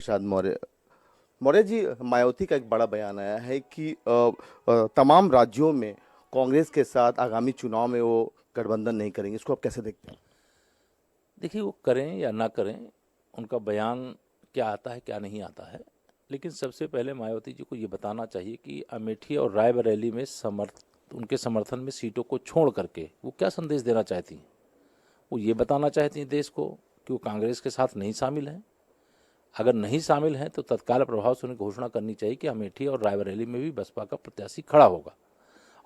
प्रसाद मौर्य। मौर्य जी, मायावती का एक बड़ा बयान आया है कि तमाम राज्यों में कांग्रेस के साथ आगामी चुनाव में वो गठबंधन नहीं करेंगे। इसको आप कैसे देखते हैं? देखिए, वो करें या ना करें, उनका बयान क्या आता है क्या नहीं आता है, लेकिन सबसे पहले मायावती जी को ये बताना चाहिए कि अमेठी और रायबरेली में उनके समर्थन में सीटों को छोड़ करके वो क्या संदेश देना चाहती हैं। वो ये बताना चाहती हैं देश को कि वो कांग्रेस के साथ नहीं शामिल हैं। अगर नहीं शामिल हैं तो तत्काल प्रभाव से उन्हें घोषणा करनी चाहिए कि अमेठी और रायबरेली में भी बसपा का प्रत्याशी खड़ा होगा।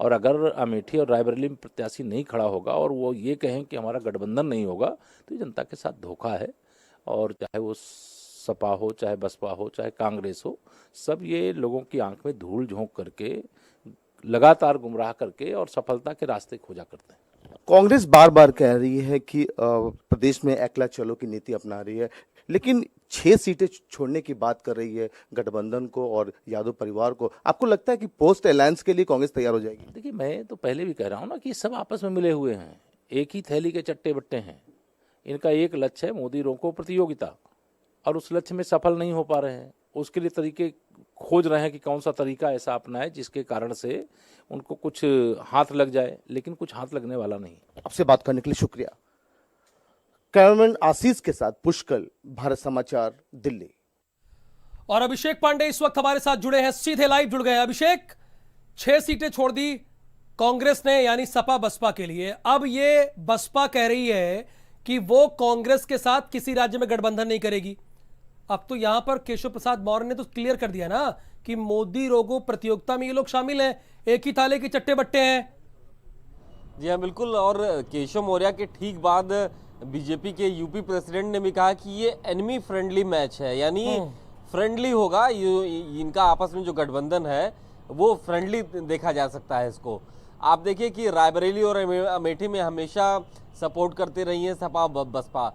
और अगर अमेठी और रायबरेली में प्रत्याशी नहीं खड़ा होगा और वो ये कहें कि हमारा गठबंधन नहीं होगा, तो ये जनता के साथ धोखा है। और चाहे वो सपा हो, चाहे बसपा हो, चाहे कांग्रेस हो, सब ये लोगों की आंख में धूल झोंक करके, लगातार गुमराह करके और सफलता के रास्ते खोजा करते हैं। कांग्रेस बार बार कह रही है कि प्रदेश में अकेला चलो की नीति अपना रही है, लेकिन 6 सीटें छोड़ने की बात कर रही है गठबंधन को और यादव परिवार को। आपको लगता है कि पोस्ट अलायंस के लिए कांग्रेस तैयार हो जाएगी? देखिए, मैं तो पहले भी कह रहा हूँ ना कि सब आपस में मिले हुए हैं, एक ही थैली के चट्टे बट्टे हैं। इनका एक लक्ष्य है, मोदी रोको प्रतियोगिता, और उस लक्ष्य में सफल नहीं हो पा रहे हैं। उसके लिए तरीके खोज रहे हैं कि कौन सा तरीका ऐसा अपनाए जिसके कारण से उनको कुछ हाथ लग जाए, लेकिन कुछ हाथ लगने वाला नहीं। आपसे बात करने के लिए शुक्रिया। कैमरामैन आशीष के साथ पुष्कर, भारत समाचार, दिल्ली। और अभिषेक पांडे इस वक्त हमारे साथ जुड़े हैं, सीधे लाइव जुड़ गए हैं। अभिषेक, 6 सीटें छोड़ दी कांग्रेस ने, यानी सपा बसपा के लिए। अब ये बसपा कह रही है कि वो कांग्रेस के साथ किसी राज्य में गठबंधन नहीं करेगी। अब तो यहां पर केशव प्रसाद मौर्य ने तो क्लियर कर दिया ना कि मोदी रोगो प्रतियोगिता में ये लोग शामिल हैं, एक ही थाले के चट्टे बट्टे हैं। जी हाँ, बिल्कुल। और केशव मौर्य के ठीक बाद बीजेपी के यूपी प्रेसिडेंट ने भी कहा कि ये एनिमी फ्रेंडली मैच है, यानी फ्रेंडली होगा। इनका आपस में जो गठबंधन है वो फ्रेंडली देखा जा सकता है इसको। आप देखिए कि रायबरेली और अमेठी में हमेशा सपोर्ट करते रही है सपा बसपा,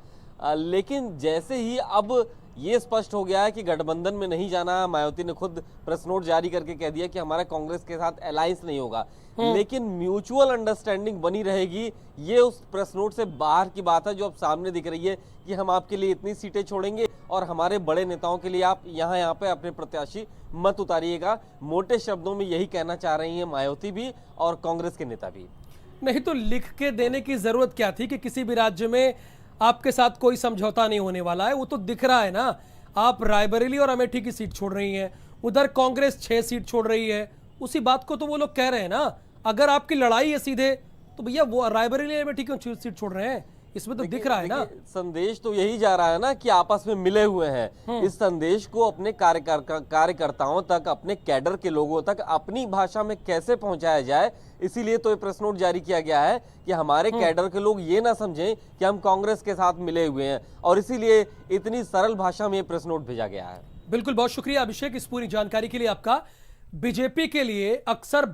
लेकिन जैसे ही अब ये स्पष्ट हो गया है कि गठबंधन में नहीं जाना, मायावती ने खुद प्रेस नोट जारी करके कह दिया कि हमारा कांग्रेस के साथ अलायंस नहीं होगा, लेकिन म्यूचुअल अंडरस्टैंडिंग बनी रहेगी। ये उस प्रेस नोट से बाहर की बात है जो अब सामने दिख रही है कि हम आपके लिए इतनी सीटें छोड़ेंगे और हमारे बड़े नेताओं के लिए आप यहाँ पे अपने प्रत्याशी मत उतारिएगा। मोटे शब्दों में यही कहना चाह रही है मायावती भी और कांग्रेस के नेता भी। नहीं तो लिख के देने की जरूरत क्या थी कि किसी भी राज्य में आपके साथ कोई समझौता नहीं होने वाला है? वो तो दिख रहा है ना। आप रायबरेली और अमेठी की सीट छोड़ रही हैं, उधर कांग्रेस 6 सीट छोड़ रही है। उसी बात को तो वो लोग कह रहे हैं ना। अगर आपकी लड़ाई है सीधे, तो भैया वो रायबरेली और अमेठी क्यों सीट छोड़ रहे हैं? इसमें तो दिख रहा है ना। संदेश तो यही जा रहा है ना कि आपस में मिले हुए हैं। इस संदेश को अपने कार्यकर्ताओं तक, अपने कैडर के लोगों तक अपनी भाषा में कैसे पहुंचाया जाए, इसीलिए तो ये प्रेस नोट जारी किया गया है कि हमारे कैडर के लोग ये ना समझें कि हम कांग्रेस के साथ मिले हुए हैं, और इसीलिए इतनी सरल भाषा में ये प्रेस नोट भेजा गया है। बिल्कुल, बहुत शुक्रिया अभिषेक इस पूरी जानकारी के लिए आपका। बीजेपी के लिए अक्सर